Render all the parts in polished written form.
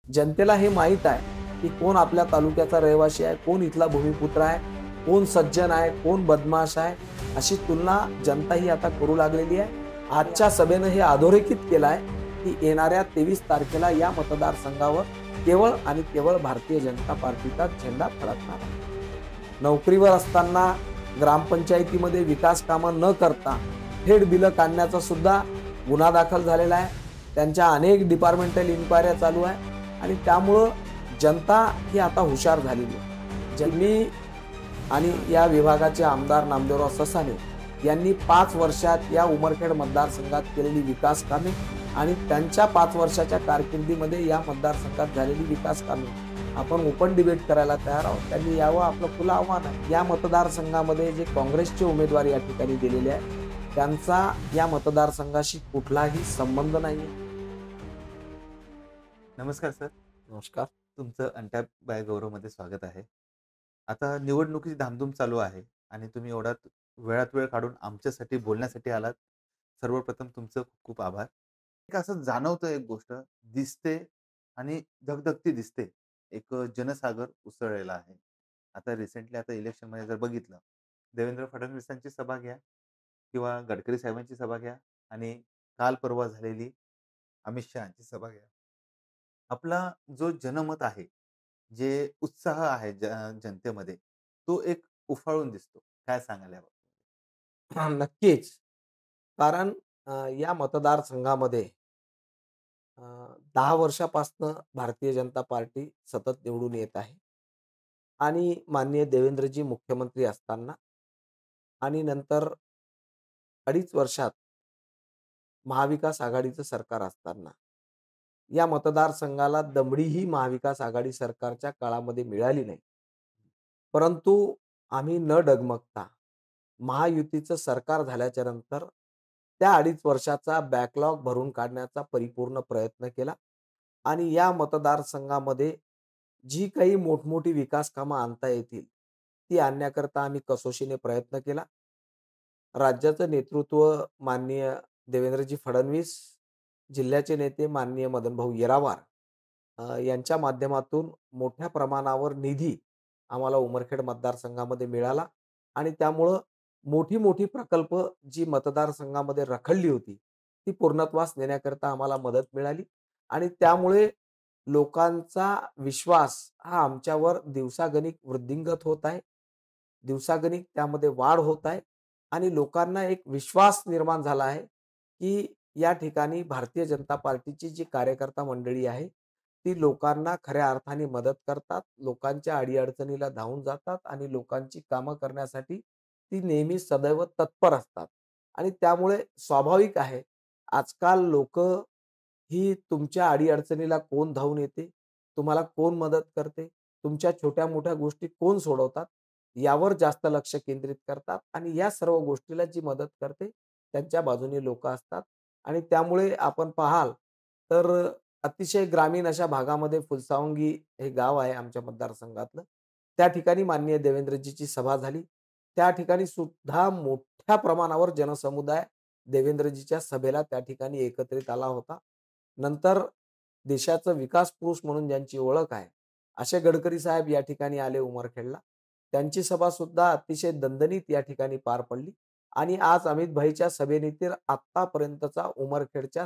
जनतेला हे माहीत आहे, की कोण आपल्या तालुक्याचा रहिवासी आहे, कोण इथला भूमिपुत्र आहे, कोण सज्जन आहे, कोण बदमाश आहे. अशी तुलना जनता ही आता करू लागलेली आहे. आजच्या सभेनं हे अधोरेखित केलं आहे, की येणाऱ्या 23 तारखेला या मतदारसंघावर केवळ आणि केवळ भारतीय जनता पार्टीचा झेंडा फडकणार आहे. नोकरीवर असताना ग्रामपंचायतीमध्ये विकास कामं न करता थेट बिलं काढण्याचा सुद्धा गुन्हा दाखल झालेला आहे. त्यांच्या अनेक डिपार्टमेंटल इन्क्वायऱ्या चालू आहे आणि त्यामुळं जनता ही आता हुशार झालेली आहे. ज्यांनी आणि या विभागाचे आमदार नामदेवराव ससाणे यांनी 5 वर्षात या उमरखेड मतदारसंघात केलेली विकास कामे आणि त्यांच्या 5 वर्षाच्या कारकिर्दीमध्ये या मतदारसंघात झालेली विकास कामे आपण ओपन डिबेट करायला तयार आहोत. त्यांनी यावं आपलं खुलं आव्हान आहे. या मतदारसंघामध्ये जे काँग्रेसचे उमेदवार या ठिकाणी दिलेले आहेत त्यांचा या मतदारसंघाशी कुठलाही संबंध नाही. नमस्कार सर. नमस्कार. तुमचं अनटॅप बाय गौरवमध्ये स्वागत आहे. आता निवडणुकीची धामधूम चालू आहे आणि तुम्ही वेळात वेळ काढून आमच्यासाठी बोलण्यासाठी आलात. सर्वप्रथम तुमचं खूप खूप आभार. एक असं जाणवतं एक गोष्ट दिसते आणि धगधगती दिसते. एक जनसागर उसळलेला आहे. आता रिसेंटली इलेक्शनमध्ये जर बघितलं, देवेंद्र फडणवीसांची सभा घ्या किंवा गडकरी साहेबांची सभा घ्या आणि काल परवा झालेली अमित शहाची सभा घ्या. आपला जो जनमत आहे, जे उत्साह आहे जनतेमध्ये, तो एक उफाळून दिसतो. काय सांगाल याबाबत? हां, नक्कीच. कारण या मतदारसंघामध्ये 10 वर्षापासनं भारतीय जनता पार्टी सतत निवडून येत आहे आणि माननीय देवेंद्रजी मुख्यमंत्री असताना आणि नंतर 2.5 वर्षात महाविकास आघाडीचं सरकार असताना या मतदारसंघाला दमडीही महाविकास आघाडी सरकारच्या काळामध्ये मिळाली नाही. परंतु आम्ही न डगमगता महायुतीचं सरकार झाल्याच्या नंतर त्या 2.5 वर्षाचा बॅकलॉग भरून काढण्याचा परिपूर्ण प्रयत्न केला आणि या मतदारसंघामध्ये जी काही मोठमोठी विकास कामं आणता येतील, ती आणण्याकरता आम्ही कसोशीने प्रयत्न केला. राज्याचं नेतृत्व माननीय देवेंद्रजी फडणवीस, जिल्ह्याचे नेते माननीय मदनभाऊ येरावार यांच्या माध्यमातून मोठ्या प्रमाणावर निधी आम्हाला उमरखेड मतदारसंघामध्ये मिळाला आणि त्यामुळं मोठी-मोठी प्रकल्प जी मतदारसंघामध्ये रखडली होती, ती पूर्णत्वास नेण्याकरता आम्हाला मदत मिळाली आणि त्यामुळे लोकांचा विश्वास हा आमच्यावर दिवसागणिक वृद्धिंगत होत आहे. दिवसागणिक त्यामध्ये वाढ होत आहे आणि लोकांना एक विश्वास निर्माण झाला आहे, की या ठिकाणी भारतीय जनता पार्टीची जी कार्यकर्ता मंडळी आहे, ती लोकांना खऱ्या अर्थाने मदत करतात. लोकांच्या अडी-अडचणीला धावून जातात आणि लोकांची कामं करण्यासाठी ती नेहमी सदैव तत्पर असतात आणि त्यामुळे स्वाभाविक आहे, आजकाल लोकं ही तुमच्या अडी-अडचणीला कोण धावून येते, तुम्हाला कोण मदत करते, तुमच्या छोट्या-मोठ्या गोष्टी कोण सोडवतात, यावर जास्त लक्ष केंद्रित करतात आणि या सर्व गोष्टीला जी मदत करते, त्यांच्या बाजूने लोकं असतात आणि त्यामुळे आपण पाहाल तर अतिशय ग्रामीण अशा भागामध्ये फुलसावंगी हे गाव आहे आमच्या मतदारसंघातलं. त्या ठिकाणी माननीय देवेंद्रजीची सभा झाली. त्या ठिकाणी सुद्धा मोठ्या प्रमाणावर जनसमुदाय देवेंद्रजीच्या सभेला त्या ठिकाणी एकत्रित आला होता. नंतर देशाचा विकास पुरुष म्हणून ज्यांची ओळख आहे, असे गडकरी साहेब या ठिकाणी आले उमरखेडला. त्यांची सभा सुद्धा अतिशय दणदणीत या ठिकाणी पार पडली आणि आज अमित भाईच्या सभेने आत्तापर्यंतचा उमरखेडच्या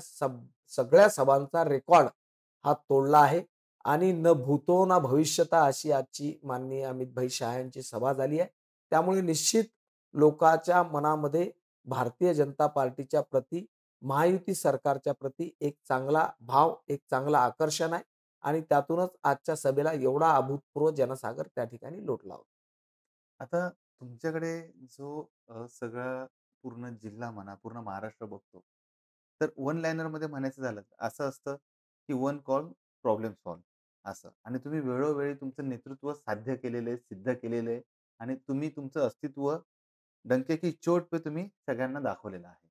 सगळ्या सभांचा रेकॉर्ड हा तोडला आहे आणि न भूतो ना भविष्यता अशी आजची माननीय अमितभाई शहा यांची सभा झाली आहे. त्यामुळे निश्चित लोकांच्या मनामध्ये भारतीय जनता पार्टीच्या प्रती, महायुती सरकारच्या प्रती एक चांगला भाव, एक चांगलं आकर्षण आहे आणि त्यातूनच आजच्या सभेला एवढा अभूतपूर्व जनसागर त्या ठिकाणी लोटला होता. आता तुमच्याकडे जो सगळा पूर्ण जिल्हा म्हणा, पूर्ण महाराष्ट्र बघतो. तर वन लाइनरमध्ये म्हणायचं झालं तर असं असतं, की वन कॉल प्रॉब्लेम सॉल्व्ह असं आणि तुम्ही वेळोवेळी तुमचं नेतृत्व साध्य केलेलं आहे, सिद्ध केलेलं आहे आणि तुम्ही तुमचं अस्तित्व डंके की चोट पे तुम्ही सगळ्यांना दाखवलेलं आहे.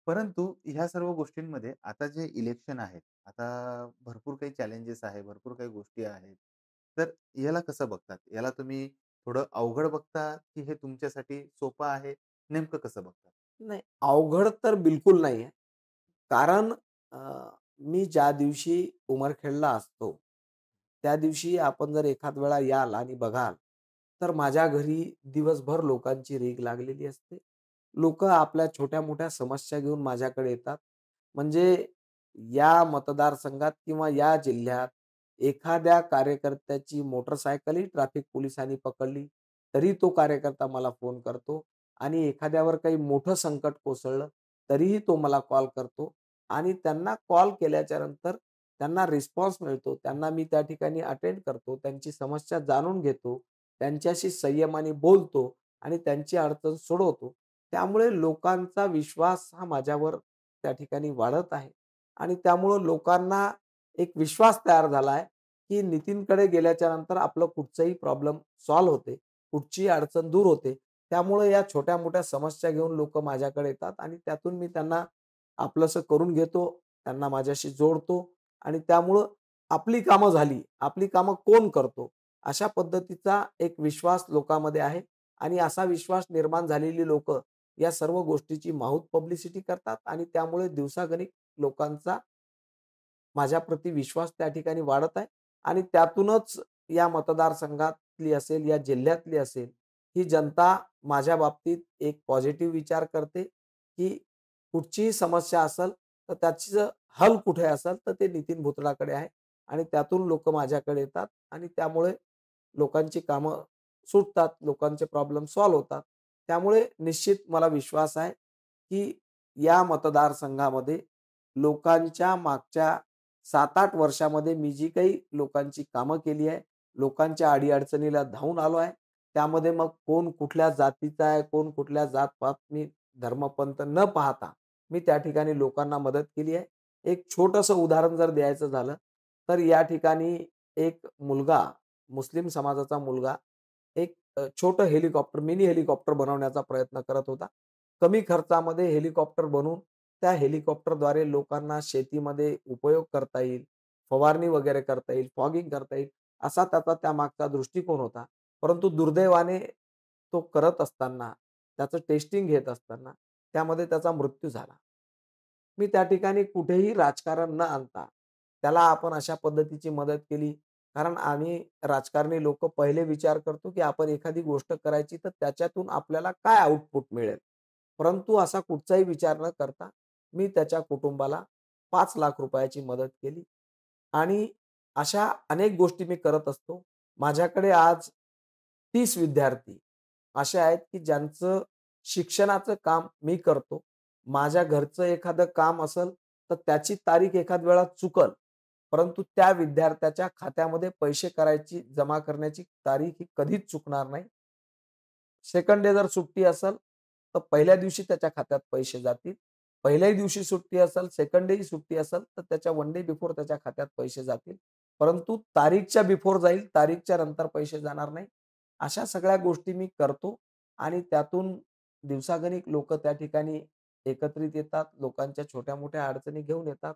परंतु ह्या सर्व गोष्टींमध्ये आता जे इलेक्शन आहेत, आता भरपूर काही चॅलेंजेस आहे, भरपूर काही गोष्टी आहेत. तर याला कसं बघतात? याला तुम्ही थोडं अवघड बघता, की हे तुमच्यासाठी सोपं आहे? नेमकं कसं बघतात? नाही, अवघड तर बिलकुल नाहीये. कारण मी ज्या दिवशी उमरखेडला असतो त्या दिवशी आपण जर एखाद वेळा याल आणि बघाल, तर माझ्या घरी दिवसभर लोकांची रीघ लागलेली असते. लोकं आपल्या छोट्या-मोठ्या समस्या घेऊन माझ्याकडे येतात. म्हणजे या मतदारसंघात किंवा या जिल्ह्यात एखाद्या कार्यकर्त्याची मोटरसायकलही ट्रॅफिक पोलिसांनी पकडली, तरी तो कार्यकर्ता मला फोन करतो आणि एखाद्यावर काही मोठं संकट कोसळलं, तरीही तो मला कॉल करतो आणि त्यांना कॉल केल्याच्या नंतर त्यांना रिस्पॉन्स मिळतो. त्यांना मी त्या ठिकाणी अटेंड करतो. त्यांची समस्या जाणून घेतो. त्यांच्याशी संयमाने बोलतो आणि त्यांची अडचण सोडवतो. त्यामुळे लोकांचा विश्वास हा माझ्यावर त्या ठिकाणी वाढत आहे आणि त्यामुळं लोकांना एक विश्वास तयार झाला आहे, की नितीनकडे गेल्याच्या नंतर आपलं कुठचंही प्रॉब्लेम सॉल्व्ह होते. कुठचीही अडचण दूर होते. त्यामुळे या छोट्या-मोठ्या समस्या घेऊन लोकं माझ्याकडे येतात आणि त्यातून मी त्यांना आपलंसं करून घेतो. त्यांना माझ्याशी जोडतो आणि त्यामुळं आपली कामं झाली. आपली कामं कोण करतो? अशा पद्धतीचा एक विश्वास लोकांमध्ये आहे आणि असा विश्वास निर्माण झालेली लोकं या सर्व गोष्टीची माऊथ पब्लिसिटी करतात आणि त्यामुळे दिवसागणिक लोकांचा माझ्याप्रती विश्वास त्या ठिकाणी वाढत आहे आणि त्यातूनच या मतदारसंघातली असेल, या जिल्ह्यातली असेल, ही जनता माझ्या बाबतीत एक पॉझिटिव्ह विचार करते, की कुठचीही समस्या असेल, तर त्याचं हल कुठे असेल, तर ते नितीन भुतडाकडे आहे आणि त्यातून लोकं माझ्याकडे येतात आणि त्यामुळे लोकांची कामं सुटतात, लोकांचे प्रॉब्लेम सॉल्व्ह होतात. त्यामुळे निश्चित मला विश्वास आहे, की या मतदारसंघामध्ये लोकांच्या मागच्या 7-8 वर्षामध्ये मी जी काही लोकांची कामं केली आहे, लोकांच्या अडी-अडचणीला धावून आलो आहे. त्यामध्ये मग कोण कुठल्या जातीचा आहे, कोण कुठल्या जात-पात, मी धर्मपंथ न पाहता मी त्या ठिकाणी लोकांना मदत केली आहे. एक छोटंसं उदाहरण जर द्यायचं झालं, तर या ठिकाणी एक मुलगा, मुस्लिम समाजाचा मुलगा एक छोटं हेलिकॉप्टर, मिनी हेलिकॉप्टर बनवण्याचा प्रयत्न करत होता. कमी खर्चामध्ये हेलिकॉप्टर बनवून त्या हेलिकॉप्टरद्वारे लोकांना शेतीमध्ये उपयोग करता येईल, फवारणी वगैरे करता येईल, फॉगिंग करता येईल, असा त्याचा त्यामागचा दृष्टिकोन होता. परंतु दुर्दैवाने तो करत असताना, त्याचं टेस्टिंग घेत असताना त्यामध्ये त्याचा मृत्यू झाला. मी त्या ठिकाणी कुठेही राजकारण न आणता त्याला आपण अशा पद्धतीची मदत केली. कारण आम्ही राजकारणी लोकं पहिले विचार करतो, की आपण एखादी गोष्ट करायची तर त्याच्यातून आपल्याला काय आउटपुट मिळेल. परंतु असा कुठचाही विचार न करता मी त्याच्या कुटुंबाला ₹5,00,000 ची मदत केली आणि अशा अनेक गोष्टी मी करत असतो. माझ्याकडे आज 30 विद्यार्थी असे आहेत, की ज्यांचं शिक्षणाचं काम मी करतो. माझ्या घरचं एखादं काम असेल, तर त्याची तारीख एखाद वेळा चुकल. परंतु त्या विद्यार्थ्याच्या खात्यामध्ये पैसे जमा करण्याची तारीख ही कधीच चुकणार नाही. सेकंड डे जर सुट्टी असेल, तर पहिल्या दिवशी त्याच्या खात्यात पैसे जातील. पहिल्याही दिवशी सुट्टी असेल, सेकंड डेही सुट्टी असेल, तर त्याच्या 1 डे बिफोर त्याच्या खात्यात पैसे जातील. परंतु तारीखच्या बिफोर जाईल, तारीखच्या नंतर पैसे जाणार नाही. अशा सगळ्या गोष्टी मी करतो आणि त्यातून दिवसागणिक लोकं त्या ठिकाणी एकत्रित येतात. लोकांच्या छोट्या-मोठ्या अडचणी घेऊन येतात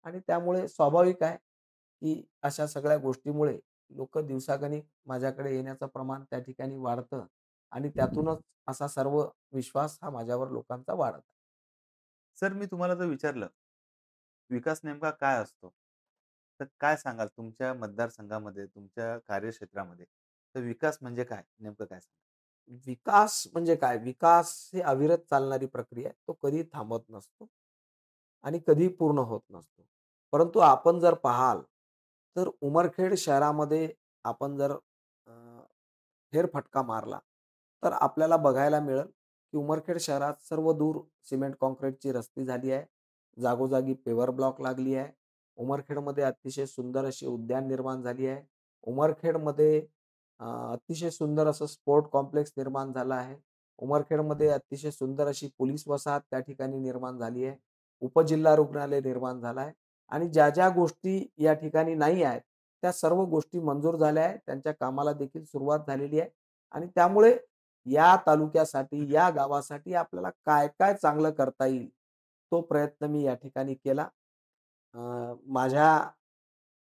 आणि त्यामुळे स्वाभाविक आहे, की अशा सगळ्या गोष्टीमुळे लोकं दिवसागणिक माझ्याकडे येण्याचं प्रमाण त्या ठिकाणी वाढतं आणि त्यातूनच असा सर्व विश्वास हा माझ्यावर लोकांचा वाढत आहे. सर, मी तुम्हाला जर विचारलं, विकास नेमका काय असतो? तर काय सांगाल तुमच्या मतदारसंघामध्ये, तुमच्या कार्यक्षेत्रामध्ये, तर विकास म्हणजे काय? नेमकं काय सांगाल? विकास म्हणजे काय? विकास ही अविरत चालणारी प्रक्रिया आहे. तो कधीही थांबत नसतो आणि कधीही पूर्ण होत नसतो. परंतु आपण जर पाहाल, तर उमरखेड शहरामध्ये आपण जर अ, फेरफटका मारला, तर आपल्याला बघायला मिळेल, की उमरखेड शहरात सर्व दूर सिमेंट काँक्रीटची रस्ती झाली आहे. जागोजागी पेवर ब्लॉक लागली आहे. उमरखेडमध्ये अतिशय सुंदर अशी उद्यान निर्माण झाली आहे. उमरखेडमध्ये अतिशय सुंदर असं स्पोर्ट कॉम्प्लेक्स निर्माण झालं आहे. उमरखेडमध्ये अतिशय सुंदर अशी पोलीस वसाहत त्या ठिकाणी निर्माण झाली आहे. उपजिल्हा रुग्णालय निर्माण झालं आहे आणि ज्या गोष्टी या ठिकाणी नाही आहेत, त्या सर्व गोष्टी मंजूर झाल्या आहेत. त्यांच्या कामाला देखील सुरुवात झालेली आहे आणि त्यामुळे या तालुक्यासाठी, या गावासाठी आपल्याला काय-काय चांगलं करता येईल, तो प्रयत्न मी या ठिकाणी केला. माझ्या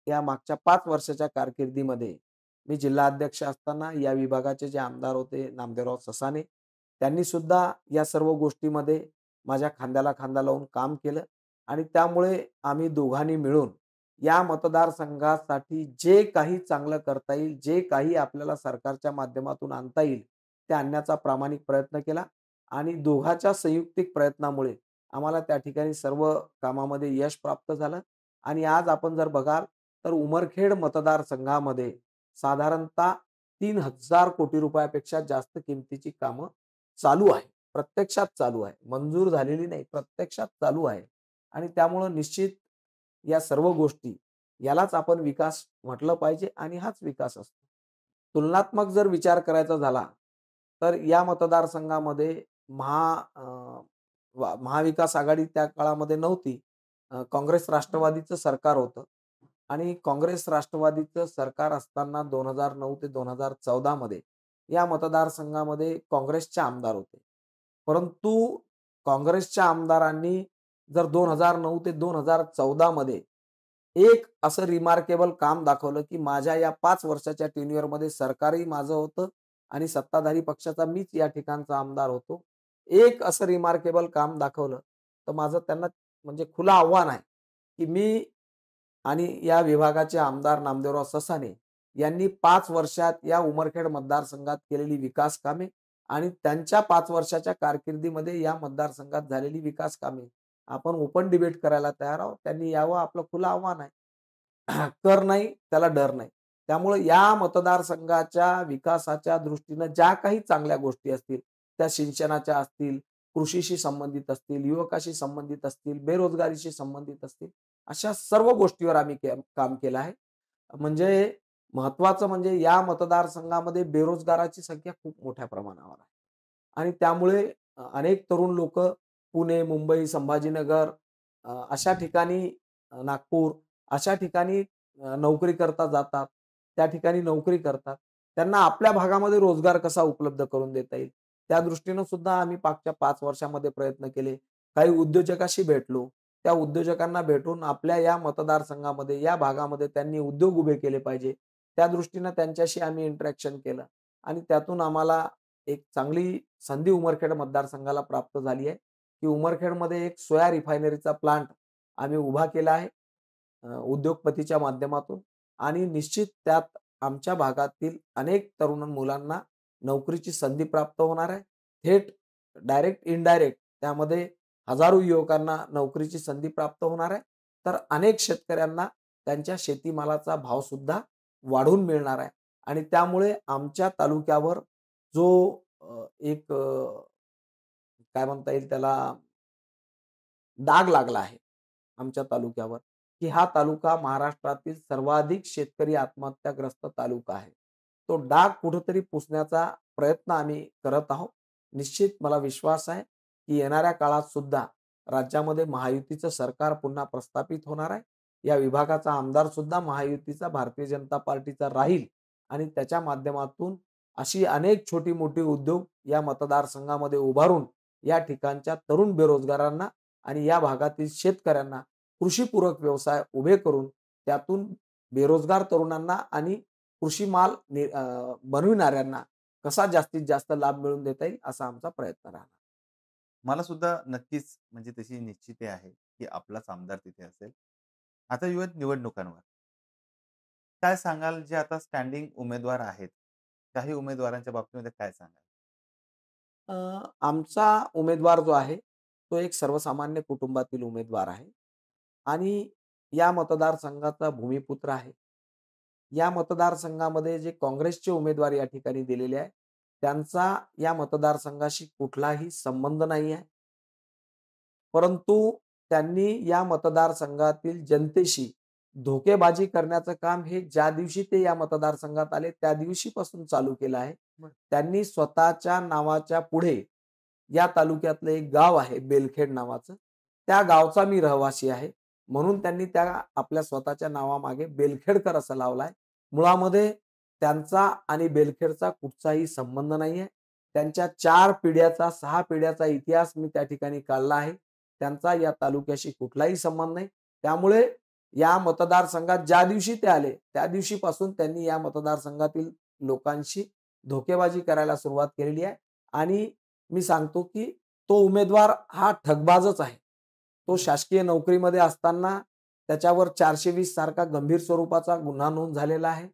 या मागच्या 5 वर्षाच्या कारकिर्दीमध्ये मी जिल्हाध्यक्ष असताना या विभागाचे जे आमदार होते नामदेवराव ससाणे, त्यांनी सुद्धा या सर्व गोष्टीमध्ये माझ्या खांद्याला खांदा लावून काम केलं आणि त्यामुळे आम्ही दोघांनी मिळून या मतदारसंघासाठी जे काही चांगलं करता येईल, जे काही आपल्याला सरकारच्या माध्यमातून आणता येईल, ते आणण्याचा प्रामाणिक प्रयत्न केला आणि दोघांच्या संयुक्तिक प्रयत्नामुळे आम्हाला त्या ठिकाणी सर्व कामामध्ये यश प्राप्त झालं आणि आज आपण जर बघाल, तर उमरखेड मतदारसंघामध्ये साधारणतः 3,000 कोटी रुपयापेक्षा जास्त किमतीची कामं चालू आहे. प्रत्यक्षात चालू आहे. मंजूर झालेली नाही, प्रत्यक्षात चालू आहे. आणि त्यामुळं निश्चित या सर्व गोष्टी यालाच आपण विकास म्हटलं पाहिजे आणि हाच विकास असतो. तुलनात्मक जर विचार करायचा झाला, तर या मतदारसंघामध्ये महाविकास आघाडी त्या काळामध्ये नव्हती. काँग्रेस राष्ट्रवादीचं सरकार होतं आणि काँग्रेस राष्ट्रवादीचं सरकार असताना 2009 ते 2014 मध्ये या मतदारसंघामध्ये काँग्रेसचे आमदार होते. परंतु काँग्रेसच्या आमदारांनी जर 2009 ते 2014 मध्ये एक असं रिमार्केबल काम दाखवलं, की माझ्या या 5 वर्षाच्या टेन्युअरमध्ये सरकारही माझं होतं आणि सत्ताधारी पक्षाचा मीच या ठिकाणचा आमदार होतो. एक असं रिमार्केबल काम दाखवलं, तर माझं त्यांना म्हणजे खुलं आव्हान आहे, की मी आणि या विभागाचे आमदार नामदेवराव ससाणे यांनी 5 वर्षात या उमरखेड मतदारसंघात केलेली विकास कामे आणि त्यांच्या 5 वर्षाच्या कारकिर्दीमध्ये या मतदारसंघात झालेली विकास कामे आपण ओपन डिबेट करायला तयार आहोत. त्यांनी यावं आपलं खुलं आव्हान आहे. कर नाही, त्याला डर नाही. त्यामुळे या मतदारसंघाच्या विकासाच्या दृष्टीनं ज्या काही चांगल्या गोष्टी असतील, त्या सिंचनाच्या असतील, कृषीशी संबंधित असतील, युवकाशी संबंधित असतील, बेरोजगारीशी संबंधित असतील, अशा सर्व गोष्टीवर आम्ही काम केलं आहे. म्हणजे महत्त्वाचं म्हणजे या मतदारसंघामध्ये बेरोजगाराची संख्या खूप मोठ्या प्रमाणावर आहे. आणि त्यामुळे अनेक तरुण लोकं पुणे, मुंबई, संभाजीनगर अशा ठिकाणी नागपूर अशा ठिकाणी नोकरीकरता जातात. त्या ठिकाणी नोकरी करतात. त्यांना आपल्या भागामध्ये रोजगार कसा उपलब्ध करून देता येईल, त्या दृष्टीनं सुद्धा आम्ही मागच्या 5 वर्षामध्ये प्रयत्न केले. काही उद्योजकाशी भेटलो. त्या उद्योजकांना भेटून आपल्या या मतदारसंघामध्ये, या भागामध्ये त्यांनी उद्योग उभे केले पाहिजे. त्या दृष्टीनं त्यांच्याशी आम्ही इंटरॅक्शन केलं आणि त्यातून आम्हाला एक चांगली संधी उमरखेड मतदारसंघाला प्राप्त झाली आहे, की उमरखेडमध्ये एक सोया रिफायनरीचा प्लांट आम्ही उभा केला आहे उद्योगपतीच्या माध्यमातून आणि निश्चित त्यात आमच्या भागातील अनेक तरुण मुलांना नोकरीची संधी प्राप्त होणार आहे. थेट, डायरेक्ट, इनडायरेक्ट त्यामध्ये हजारो युवकांना नोकरीची संधी प्राप्त होणार आहे. तर अनेक शेतकऱ्यांना त्यांच्या शेतीमालाचा भावसुद्धा वाढून मिळणार आहे आणि त्यामुळे आमच्या तालुक्यावर जो एक काय म्हणता येईल त्याला डाग लागला आहे आमच्या तालुक्यावर, की हा तालुका महाराष्ट्रातील सर्वाधिक शेतकरी आत्महत्याग्रस्त तालुका आहे. तो डाग कुठेतरी पुसण्याचा प्रयत्न आम्ही करत आहोत. निश्चित मला विश्वास आहे, की येणाऱ्या काळात सुद्धा राज्यामध्ये महायुतीचं सरकार पुन्हा प्रस्थापित होणार आहे. या विभागाचा आमदार सुद्धा महायुतीचा भारतीय जनता पार्टीचा राहील आणि त्याच्या माध्यमातून अशी अनेक छोटी-मोठी उद्योग या मतदारसंघामध्ये उभारून या ठिकाणच्या तरुण बेरोजगारांना आणि या भागातील शेतकऱ्यांना कृषीपूरक व्यवसाय उभे करून त्यातून बेरोजगार तरुणांना आणि कृषी माल बनविणाऱ्यांना कसा जास्तीत जास्त लाभ मिळवून देता येईल असा आमचा प्रयत्न राहणार. मला सुद्धा नक्कीच म्हणजे तशी निश्चिती आहे, की आपलाच आमदार तिथे असेल. आता येऊयात निवडणुकांवर. काय सांगाल जे आता स्टँडिंग उमेदवार आहेत, काही उमेदवारांच्या बाबतीमध्ये काय सांगाल? अ, आमचा उमेदवार जो आहे, तो एक सर्वसामान्य कुटुंबातील उमेदवार आहे आणि या मतदारसंघाचा भूमिपुत्र आहे. या मतदारसंघामध्ये जे काँग्रेसचे उमेदवार या ठिकाणी दिलेले आहे, त्यांचा या मतदारसंघाशी कुठलाही संबंध नाही आहे. परंतु त्यांनी या मतदारसंघातील जनतेशी धोकेबाजी करण्याचं काम हे ज्या दिवशी ते या मतदारसंघात आले, त्या दिवशीपासून चालू केलं आहे. त्यांनी स्वतःच्या नावाच्या पुढे या तालुक्यातलं एक गाव आहे बेलखेड नावाचं. त्या गावचा मी रहिवासी आहे. म्हणून त्यांनी त्या आपल्या स्वतःच्या नावामागे बेलखेडकर असं लावलाय. मुळामध्ये त्यांचा आणि बेलखेडचा कुठचाही संबंध नाहीये. त्यांच्या 4 पिढ्याचा, 6 पिढ्याचा इतिहास मी त्या ठिकाणी काढला आहे. त्यांचा या तालुक्याशी कुठलाही संबंध नाही. त्यामुळे या मतदारसंघात ज्या दिवशी ते आले, त्या दिवशीपासून त्यांनी या मतदारसंघातील लोकांशी धोकेबाजी करायला सुरुवात केलेली आहे आणि मी सांगतो, की तो उमेदवार हा ठगबाजच आहे. तो शासकीय नोकरीमध्ये असताना त्याच्यावर 420 सारखा गंभीर स्वरूपाचा गुन्हा नोंद झालेला आहे.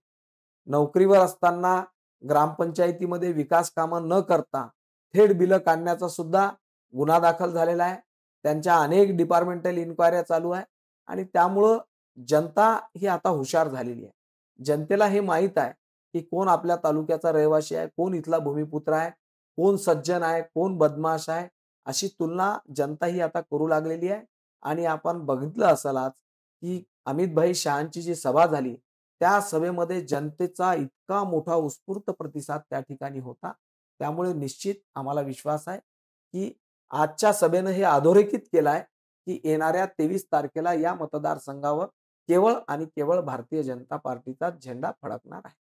नोकरीवर असताना ग्रामपंचायतीमध्ये विकास कामं न करता थेट बिलं काढण्याचा सुद्धा गुन्हा दाखल झालेला आहे. त्यांच्या अनेक डिपार्टमेंटल इन्क्वायऱ्या चालू आहे आणि त्यामुळं जनता ही आता हुशार झालेली आहे. जनतेला हे माहीत आहे, की कोण आपल्या तालुक्याचा रहिवासी आहे, कोण इथला भूमिपुत्र आहे, कोण सज्जन आहे, कोण बदमाश आहे. अशी तुलना जनता ही आता करू लागलेली आहे आणि आपण बघितलं असेल आज, की अमितभाई शहांची जी सभा झाली, त्या सभेमध्ये जनतेचा इतका मोठा उत्स्फूर्त प्रतिसाद त्या ठिकाणी होता. त्यामुळे निश्चित आम्हाला विश्वास आहे, की आजच्या सभेनं हे अधोरेखित केलं आहे, की येणाऱ्या 23 तारखेला या मतदारसंघावर केवळ आणि केवळ भारतीय जनता पार्टीचा झेंडा फडकणार आहे.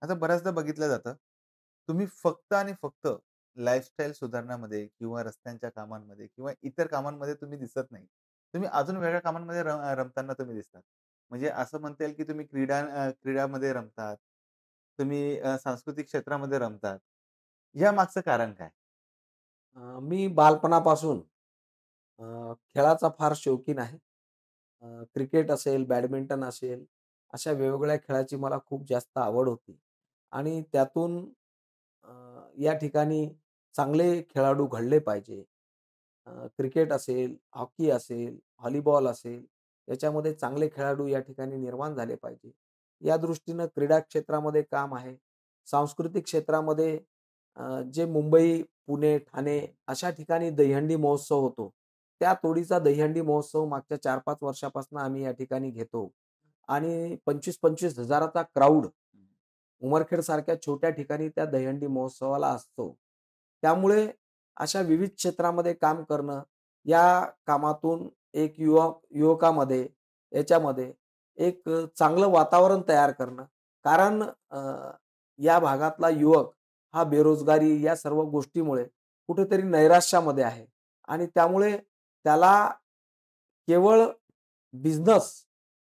आता बऱ्याचदा बघितलं जातं, तुम्ही फक्त आणि फक्त लाईफस्टाईल सुधारण्यामध्ये किंवा रस्त्यांच्या कामांमध्ये किंवा इतर कामांमध्ये तुम्ही दिसत नाही. तुम्ही अजून वेगळ्या कामांमध्ये रमताना तुम्ही दिसतात. म्हणजे असं म्हणता येईल की तुम्ही क्रीडामध्ये रमतात. तुम्ही सांस्कृतिक क्षेत्रामध्ये रमतात. यामागचं कारण काय? मी बालपणापासून खेळाचा फार शौकीन आहे. क्रिकेट असेल, बॅडमिंटन असेल, अशा वेगवेगळ्या खेळाची मला खूप जास्त आवड होती आणि त्यातून अ, या ठिकाणी चांगले खेळाडू घडले पाहिजे. क्रिकेट असेल, हॉकी असेल, व्हॉलीबॉल असेल, याच्यामध्ये चांगले खेळाडू या ठिकाणी निर्माण झाले पाहिजे. या दृष्टीनं क्रीडा क्षेत्रामध्ये काम आहे. सांस्कृतिक क्षेत्रामध्ये जे मुंबई, पुणे, ठाणे अशा ठिकाणी दहीहंडी महोत्सव होतो. त्या तोडीचा दहीहंडी महोत्सव मागच्या 4-5 वर्षापासून आम्ही या ठिकाणी घेतो आणि 25-25 हजाराचा क्राउड उमरखेडसारख्या छोट्या ठिकाणी त्या दहीहंडी महोत्सवाला असतो. त्यामुळे अशा विविध क्षेत्रामध्ये काम करणं, या कामातून एक युवकामध्ये याच्यामध्ये एक चांगलं वातावरण तयार करणं. कारण या भागातला युवक हा बेरोजगारी या सर्व गोष्टीमुळे कुठेतरी नैराश्यामध्ये आहे आणि त्यामुळे त्याला केवळ बिझनेस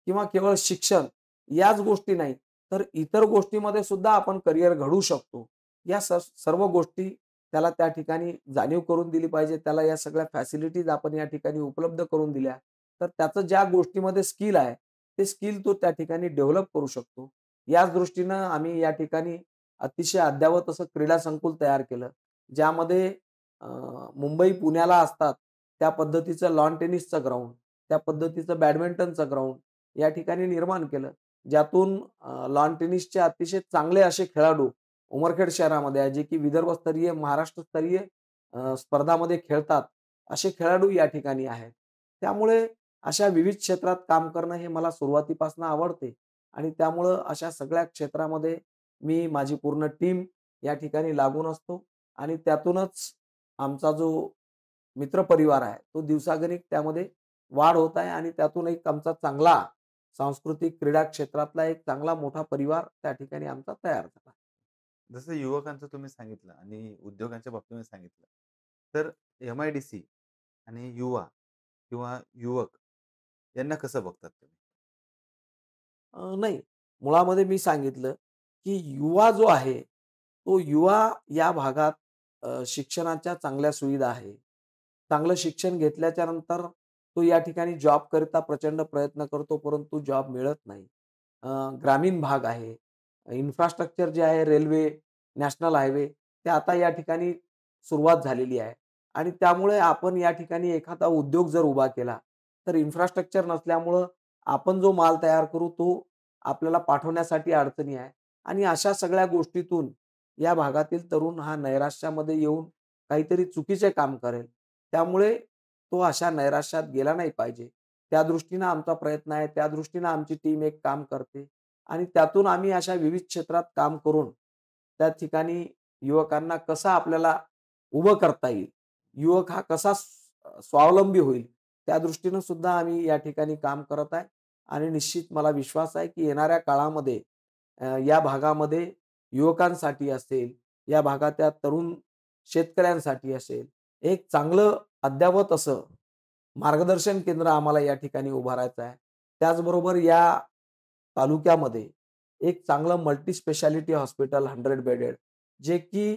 किंवा केवळ शिक्षण याच गोष्टी नाही, तर इतर गोष्टीमध्ये सुद्धा आपण करिअर घडवू शकतो. या सर्व गोष्टी त्याला त्या ठिकाणी जाणीव करून दिली पाहिजे. त्याला या सगळ्या फॅसिलिटीज आपण या ठिकाणी उपलब्ध करून दिल्या, तर त्याचं ज्या गोष्टीमध्ये स्किल आहे, ते स्किल तो त्या ठिकाणी डेव्हलप करू शकतो. याच दृष्टीनं आम्ही या ठिकाणी अतिशय अद्ययावत असं क्रीडा संकुल तयार केलं. ज्यामध्ये अ, मुंबई, पुण्याला असतात त्या पद्धतीचं लॉन टेनिसचं ग्राउंड, त्या पद्धतीचं बॅडमिंटनचं ग्राउंड या ठिकाणी निर्माण केलं. ज्यातून लॉन टेनिसचे अतिशय चांगले असे खेळाडू उमरखेड शहरामध्ये आहे, जे की विदर्भस्तरीय, महाराष्ट्रस्तरीय स्पर्धामध्ये खेळतात. असे खेळाडू या ठिकाणी आहेत. त्यामुळे अशा विविध क्षेत्रात काम करणं हे मला सुरुवातीपासून आवडते आणि त्यामुळं अशा सगळ्या क्षेत्रामध्ये मी माझी पूर्ण टीम या ठिकाणी लागून असतो आणि त्यातूनच आमचा जो मित्रपरिवार आहे, तो दिवसागणिक त्यामध्ये वाढ होत आहे आणि त्यातून एक आमचा चांगला सांस्कृतिक क्रीडा क्षेत्रातला एक चांगला मोठा परिवार त्या ठिकाणी आमचा तयार झाला. जसं युवकांचं तुम्ही सांगितलं आणि उद्योगांच्या बाबतीमध्ये सांगितलं. तर एम-आय-डी-सी आणि युवा किंवा युवक यांना कसं बघतात तुम्ही? नाही. मुळामध्ये मी सांगितलं, की युवा जो आहे, तो युवा या भागात शिक्षणाच्या चांगल्या सुविधा आहे. चांगलं शिक्षण घेतल्याच्या नंतर तो या ठिकाणी जॉबकरिता प्रचंड प्रयत्न करतो, परंतु जॉब मिळत नाही. अ, ग्रामीण भाग आहे. इन्फ्रास्ट्रक्चर जे आहे रेल्वे, नॅशनल हायवे ते आता या ठिकाणी सुरुवात झालेली आहे आणि त्यामुळे आपण या ठिकाणी एखादा उद्योग जर उभा केला, तर इन्फ्रास्ट्रक्चर नसल्यामुळं आपण जो माल तयार करू तो आपल्याला पाठवण्यासाठी अडचणी आहे आणि अशा सगळ्या गोष्टीतून या भागातील तरुण हा नैराश्यामध्ये येऊन काहीतरी चुकीचे काम करेल. त्यामुळे तो अशा नैराश्यात गेला नाही पाहिजे. त्या दृष्टीनं आमचा प्रयत्न आहे. त्या दृष्टीनं आमची टीम एक काम करते आणि त्यातून आम्ही अशा विविध क्षेत्रात काम करून त्या ठिकाणी युवकांना कसं आपल्याला उभं करता येईल, युवक हा कसा स्वावलंबी होईल, त्या दृष्टीनं सुद्धा आम्ही या ठिकाणी काम करत आहे आणि निश्चित मला विश्वास आहे, की येणाऱ्या काळामध्ये या भागामध्ये युवकांसाठी असेल, या भागातल्या तरुण शेतकऱ्यांसाठी असेल, एक चांगलं अद्ययावत असं मार्गदर्शन केंद्र आम्हाला या ठिकाणी उभारायचं आहे. त्याचबरोबर या तालुक्यामध्ये एक चांगलं मल्टी स्पेशालिटी हॉस्पिटल 100 बेडेड जे की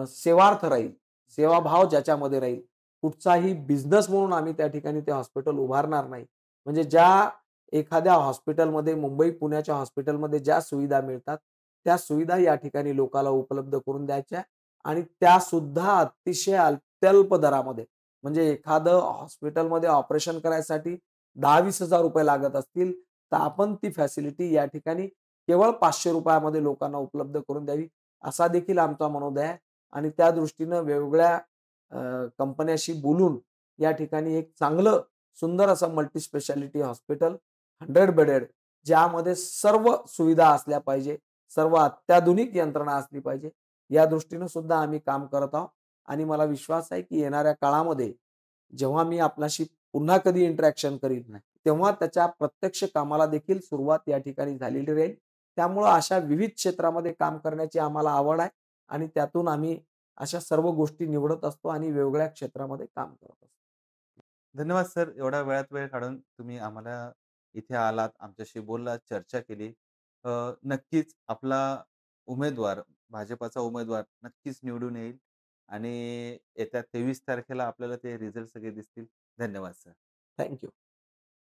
सेवार्थ राहील, सेवाभाव ज्याच्यामध्ये राहील. कुठचाही बिझनेस म्हणून आम्ही त्या ठिकाणी ते हॉस्पिटल उभारणार नाही. म्हणजे ज्या एखाद्या हॉस्पिटलमध्ये मुंबई, पुण्याच्या हॉस्पिटलमध्ये ज्या सुविधा मिळतात, त्या सुविधा या ठिकाणी लोकाला उपलब्ध करून द्यायच्या आणि त्यासुद्धा अतिशय अत्यल्प दरामध्ये. म्हणजे एखादं हॉस्पिटलमध्ये ऑपरेशन करायसाठी ₹10,000-20,000 लागत असतील, तर आपण ती फॅसिलिटी या ठिकाणी केवळ ₹500 मध्ये लोकांना उपलब्ध करून द्यावी, असा देखील आमचा मनोदय आहे आणि त्या दृष्टीनं वेगवेगळ्या कंपन्याशी बोलून या ठिकाणी एक चांगलं सुंदर असं मल्टी स्पेशालिटी हॉस्पिटल 100 बेडेड ज्यामध्ये सर्व सुविधा असल्या पाहिजे, सर्व अत्याधुनिक यंत्रणा असली पाहिजे, या दृष्टीनं सुद्धा आम्ही काम करत आहोत आणि मला विश्वास आहे, की येणाऱ्या काळामध्ये जेव्हा मी आपल्याशी पुन्हा कधी इंटरॅक्शन करीन, नाही. तेव्हा त्याच्या प्रत्यक्ष कामाला देखील सुरुवात या ठिकाणी झालेली राहील. त्यामुळं अशा विविध क्षेत्रामध्ये काम करण्याची आम्हाला आवड आहे आणि त्यातून आम्ही अशा सर्व गोष्टी निवडत असतो आणि वेगवेगळ्या क्षेत्रामध्ये काम करत असतो. धन्यवाद सर. एवढा वेळात वेळ काढून तुम्ही आम्हाला इथे आलात, आमच्याशी बोललात, चर्चा केली. नक्कीच आपला उमेदवार, भाजपाचा उमेदवार नक्कीच निवडून येईल आणि येत्या 23 तारखेला आपल्याला ते रिझल्ट सगळे दिसतील. धन्यवाद सर. थँक